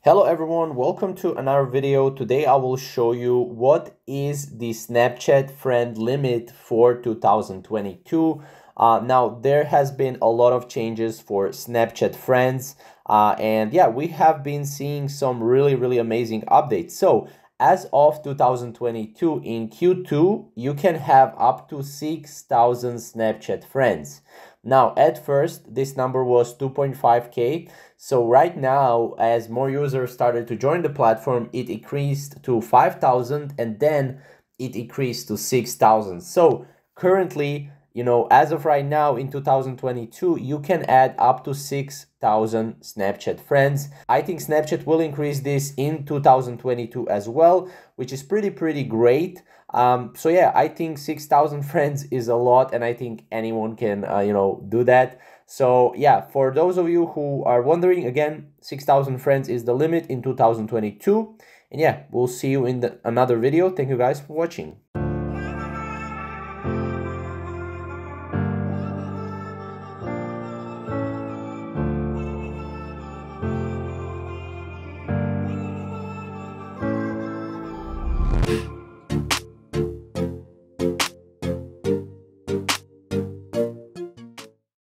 Hello everyone, welcome to another video. Today I will show you what is the Snapchat friend limit for 2022. Now there has been a lot of changes for Snapchat friends and yeah, we have been seeing some really amazing updates. So as of 2022 in Q2, you can have up to 6,000 Snapchat friends. Now, at first, this number was 2.5K. So right now, as more users started to join the platform, it increased to 5,000 and then it increased to 6,000. So currently, as of right now in 2022, you can add up to 6,000 Snapchat friends. I think Snapchat will increase this in 2022 as well, which is pretty great. So yeah, I think 6,000 friends is a lot, and I think anyone can, do that. So yeah, for those of you who are wondering, again, 6,000 friends is the limit in 2022. And yeah, we'll see you in another video. Thank you guys for watching.